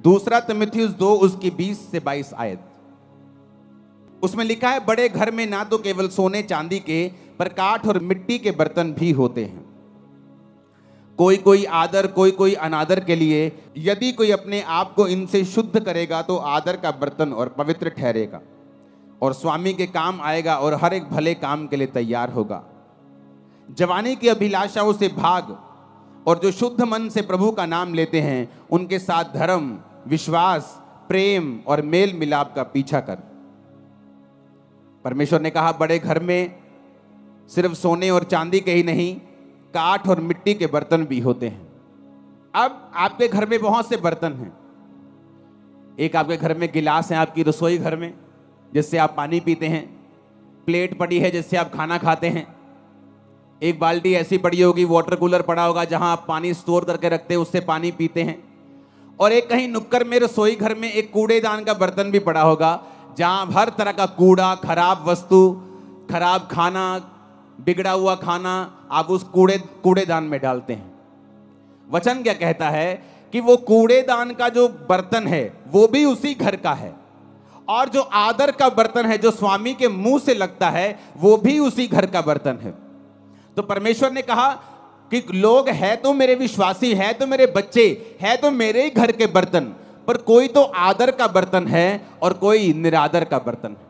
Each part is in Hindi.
दूसरा तीमुथियुस 2 उसकी 20 से 22 आयत। उसमें लिखा है, बड़े घर में ना तो केवल सोने चांदी के पर काठ और मिट्टी के बर्तन भी होते हैं, कोई कोई आदर कोई कोई अनादर के लिए। यदि कोई अपने आप को इनसे शुद्ध करेगा तो आदर का बर्तन और पवित्र ठहरेगा और स्वामी के काम आएगा और हर एक भले काम के लिए तैयार होगा। जवानी की अभिलाषाओं से भाग और जो शुद्ध मन से प्रभु का नाम लेते हैं उनके साथ धर्म, विश्वास, प्रेम और मेल मिलाप का पीछा कर। परमेश्वर ने कहा, बड़े घर में सिर्फ सोने और चांदी के ही नहीं, काठ और मिट्टी के बर्तन भी होते हैं। अब आपके घर में बहुत से बर्तन हैं। एक आपके घर में गिलास है, आपकी रसोई घर में, जिससे आप पानी पीते हैं। प्लेट पड़ी है जिससे आप खाना खाते हैं। एक बाल्टी ऐसी पड़ी होगी, वाटर कूलर पड़ा होगा जहां आप पानी स्टोर करके रखते हैं, उससे पानी पीते हैं। और एक कहीं नुक्कड़ में रसोई घर में एक कूड़ेदान का बर्तन भी पड़ा होगा, जहां हर तरह का कूड़ा, खराब वस्तु, खराब खाना, बिगड़ा हुआ खाना आप उस कूड़ेदान में डालते हैं। वचन क्या कहता है कि वो कूड़ेदान का जो बर्तन है वो भी उसी घर का है, और जो आदर का बर्तन है जो स्वामी के मुंह से लगता है वो भी उसी घर का बर्तन है। तो परमेश्वर ने कहा कि लोग है तो मेरे विश्वासी, है तो मेरे बच्चे, है तो मेरे ही घर के बर्तन, पर कोई तो आदर का बर्तन है और कोई निरादर का बर्तन है।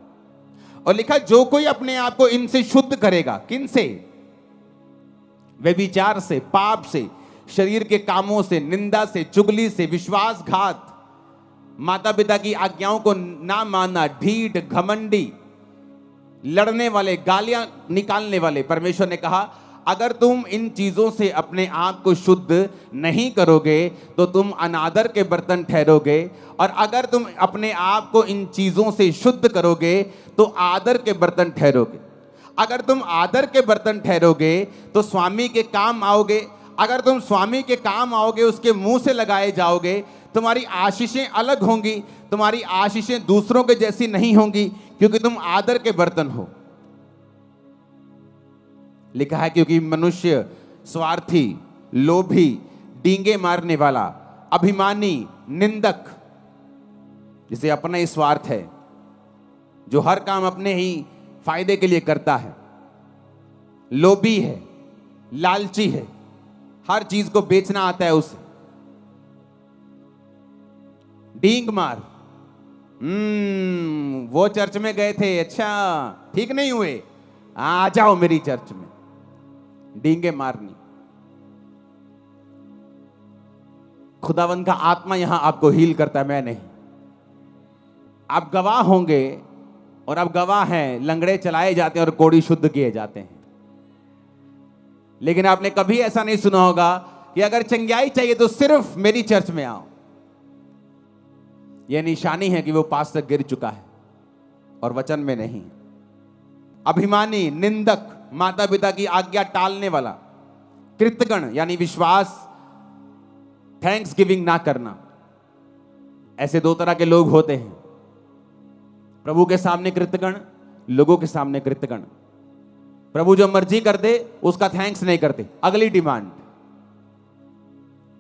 और लिखा, जो कोई अपने आप को इनसे शुद्ध करेगा। किन से? व्यभिचार से, पाप से, शरीर के कामों से, निंदा से, चुगली से, विश्वासघात, माता पिता की आज्ञाओं को ना मानना, ढीठ, घमंडी, लड़ने वाले, गालियां निकालने वाले। परमेश्वर ने कहा, अगर तुम इन चीजों से अपने आप को शुद्ध नहीं करोगे तो तुम अनादर के बर्तन ठहरोगे, और अगर तुम अपने आप को इन चीजों से शुद्ध करोगे तो आदर के बर्तन ठहरोगे। अगर तुम आदर के बर्तन ठहरोगे तो स्वामी के काम आओगे। अगर तुम स्वामी के काम आओगे, उसके मुंह से लगाए जाओगे, तुम्हारी आशीषें अलग होंगी। तुम्हारी आशीषें दूसरों के जैसी नहीं होंगी, क्योंकि तुम आदर के बर्तन हो। लिखा है, क्योंकि मनुष्य स्वार्थी, लोभी, डींगे मारने वाला, अभिमानी, निंदक, जिसे अपना ही स्वार्थ है, जो हर काम अपने ही फायदे के लिए करता है, लोभी है, लालची है, हर चीज को बेचना आता है उसे, डींग मार। वो चर्च में गए थे, अच्छा ठीक नहीं हुए, आ जाओ मेरी चर्च में। डींगे मारनी। खुदावंद का आत्मा यहां आपको हील करता है, मैं नहीं। आप गवाह होंगे, और आप गवाह हैं, लंगड़े चलाए जाते हैं और कोढ़ी शुद्ध किए जाते हैं। लेकिन आपने कभी ऐसा नहीं सुना होगा कि अगर चंगाई चाहिए तो सिर्फ मेरी चर्च में आओ। यह निशानी है कि वो पास तक गिर चुका है और वचन में नहीं। अभिमानी, निंदक, माता पिता की आज्ञा टालने वाला, कृतज्ञ यानी विश्वास, थैंक्स गिविंग ना करना, ऐसे दो तरह के लोग होते हैं। प्रभु के सामने कृतज्ञ, लोगों के सामने कृतज्ञ। प्रभु जो मर्जी कर दे उसका थैंक्स नहीं करते, अगली डिमांड,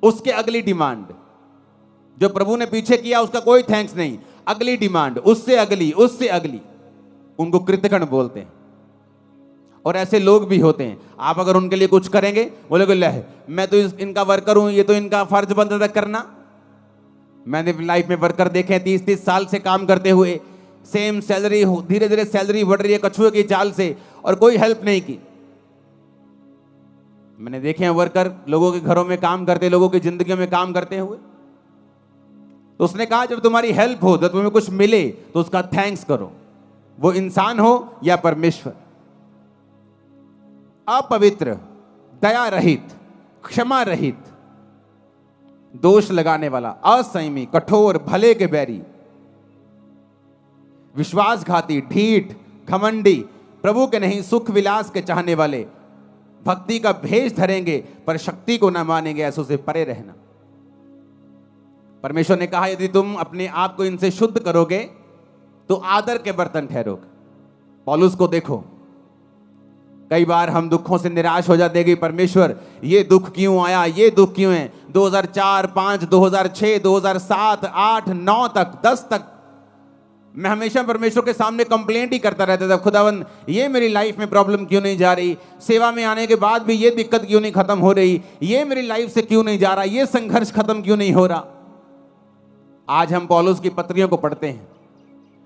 उसके अगली डिमांड। जो प्रभु ने पीछे किया उसका कोई थैंक्स नहीं, अगली डिमांड, उससे अगली, उससे अगली, उनको कृतज्ञ बोलते हैं। और ऐसे लोग भी होते हैं, आप अगर उनके लिए कुछ करेंगे, बोलेगे ले मैं तो इनका वर्कर हूं, ये तो इनका फर्ज बनता था करना। मैंने लाइफ में वर्कर देखे 30-30 साल से काम करते हुए, सेम सैलरी, धीरे धीरे सैलरी बढ़ रही है कछुए की चाल से, और कोई हेल्प नहीं की। मैंने देखे हैं वर्कर लोगों के घरों में काम करते, लोगों की जिंदगियों में काम करते हुए। तो उसने कहा, जब तुम्हारी हेल्प हो, जब तुम्हें कुछ मिले तो उसका थैंक्स करो, वो इंसान हो या परमेश्वर। अपवित्र, दया रहित, क्षमा रहित, दोष लगाने वाला, असंयमी, कठोर, भले के बैरी, विश्वासघाती, ढीठ, घमंडी, प्रभु के नहीं सुख विलास के चाहने वाले, भक्ति का भेष धरेंगे पर शक्ति को ना मानेंगे, ऐसों से परे रहना। परमेश्वर ने कहा, यदि तुम अपने आप को इनसे शुद्ध करोगे तो आदर के बर्तन ठहरोगे। पौलुस को देखो, कई बार हम दुखों से निराश हो जाते हैं कि परमेश्वर ये दुख क्यों आया, ये दुख क्यों है। 2004, 5, 2006, 2007, 8, 9 तक, 10 तक मैं हमेशा परमेश्वर के सामने कंप्लेंट ही करता रहता था, खुदावन ये मेरी लाइफ में प्रॉब्लम क्यों नहीं जा रही, सेवा में आने के बाद भी ये दिक्कत क्यों नहीं खत्म हो रही, ये मेरी लाइफ से क्यों नहीं जा रहा, ये संघर्ष खत्म क्यों नहीं हो रहा। आज हम पौलुस की पत्रियों को पढ़ते हैं।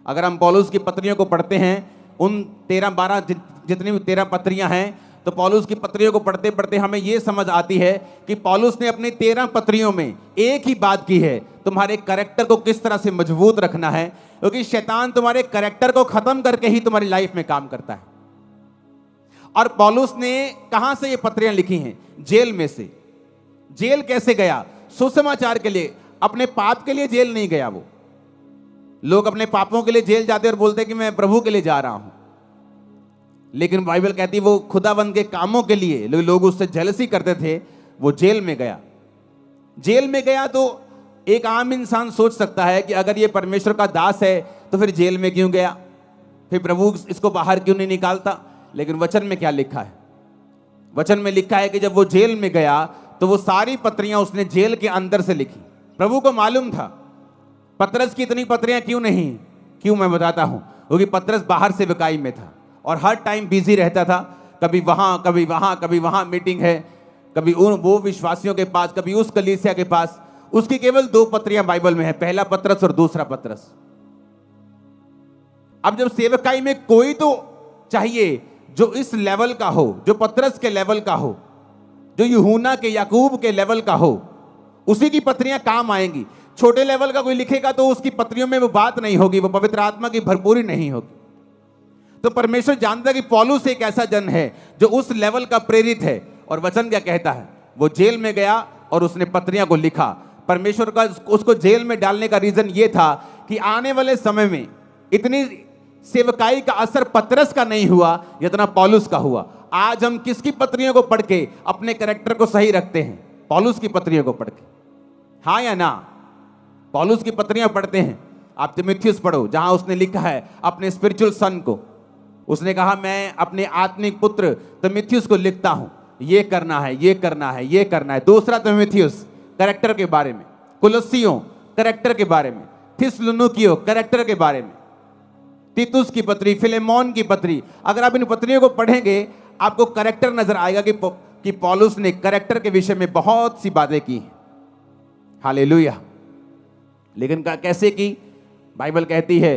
अगर हम पौलुस की पत्रियों को पढ़ते हैं, उन 13-12 जितनी भी 13 पत्रियां हैं, तो पौलुस की पत्रियों को पढ़ते पढ़ते हमें यह समझ आती है कि पौलुस ने अपनी 13 पत्रियों में एक ही बात की है, तुम्हारे कैरेक्टर को किस तरह से मजबूत रखना है, क्योंकि शैतान तुम्हारे कैरेक्टर को खत्म करके ही तुम्हारी लाइफ में काम करता है। और पौलुस ने कहां से ये पत्रियां लिखी हैं? जेल में से। जेल कैसे गया? सुसमाचार के लिए, अपने पाप के लिए जेल नहीं गया। वो लोग अपने पापों के लिए जेल जाते और बोलते कि मैं प्रभु के लिए जा रहा हूं, लेकिन बाइबल कहती है वो खुदावंद के कामों के लिए, लोग उससे जेलसी करते थे, वो जेल में गया। जेल में गया तो एक आम इंसान सोच सकता है कि अगर ये परमेश्वर का दास है तो फिर जेल में क्यों गया, फिर प्रभु इसको बाहर क्यों नहीं निकालता। लेकिन वचन में क्या लिखा है? वचन में लिखा है कि जब वो जेल में गया तो वो सारी पत्रियां उसने जेल के अंदर से लिखी। प्रभु को मालूम था पतरस की इतनी पत्रियां क्यों नहीं, क्यों मैं बताता हूं, क्योंकि पतरस बाहर से विकाई में था और हर टाइम बिजी रहता था, कभी वहां कभी वहां कभी वहां मीटिंग है, कभी वो विश्वासियों के पास, कभी उस कलीसिया के पास। उसकी केवल 2 पत्रियां बाइबल में है, पहला पतरस और दूसरा पतरस। अब जब सेवकाई में कोई तो चाहिए जो इस लेवल का हो, जो पतरस के लेवल का हो, जो यूहन्ना के, याकूब के लेवल का हो, उसी की पत्रियां काम आएंगी। छोटे लेवल का कोई लिखेगा तो उसकी पत्रियों में वो बात नहीं होगी, वो पवित्र आत्मा की भरपूरी नहीं होगी। तो परमेश्वर जानता है कि पौलुस एक ऐसा जन है जो उस लेवल का प्रेरित है। और वचन क्या कहता है? वो जेल में गया और उसने पत्रियां को लिखा। परमेश्वर का उसको जेल में डालने का रीजन ये था कि आने वाले समय में इतनी सेवकाई का असर पतरस का नहीं हुआ जितना पौलुस का हुआ। आज हम किसकी पत्रियों को पढ़ के अपने कैरेक्टर को सही रखते हैं? पौलुस की पत्रियों को पढ़ के, हाँ या ना? पौलुस की पत्रियां पढ़ते हैं। आप तीमुथियुस पढ़ो, जहां उसने लिखा है अपने स्पिरिचुअल सन को, उसने कहा मैं अपने आत्मिक पुत्र तीमुथियुस को लिखता हूं, ये करना है, ये करना है, ये करना है। दूसरा तीमुथियुस कैरेक्टर के बारे में, कुलस्सियों कैरेक्टर के बारे में, थिस्सलुनीकियों कैरेक्टर के बारे में, तीतुस की पत्री, फिलेमोन की पत्री। अगर आप इन पत्रियों को पढ़ेंगे आपको कैरेक्टर नजर आएगा कि पौलुस ने कैरेक्टर के विषय में बहुत सी बातें की हैं। हालेलुया। लेकिन कैसे की? बाइबल कहती है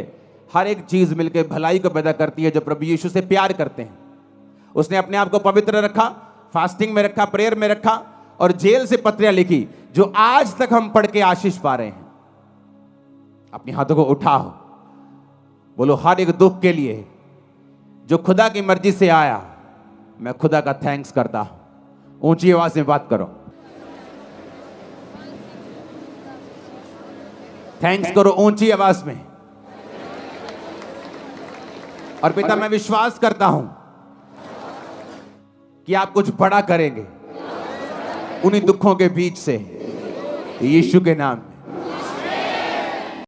हर एक चीज मिलकर भलाई को पैदा करती है जो प्रभु यीशु से प्यार करते हैं। उसने अपने आप को पवित्र रखा, फास्टिंग में रखा, प्रेयर में रखा और जेल से पत्रियां लिखी जो आज तक हम पढ़ के आशीष पा रहे हैं। अपने हाथों को उठाओ, बोलो हर एक दुख के लिए जो खुदा की मर्जी से आया, मैं खुदा का थैंक्स करता हूं। ऊंची आवाज में बात करो, थैंक्स करो ऊंची आवाज में। और पिता मैं विश्वास करता हूं कि आप कुछ बड़ा करेंगे उन्हीं दुखों के बीच से, यीशु के नाम में।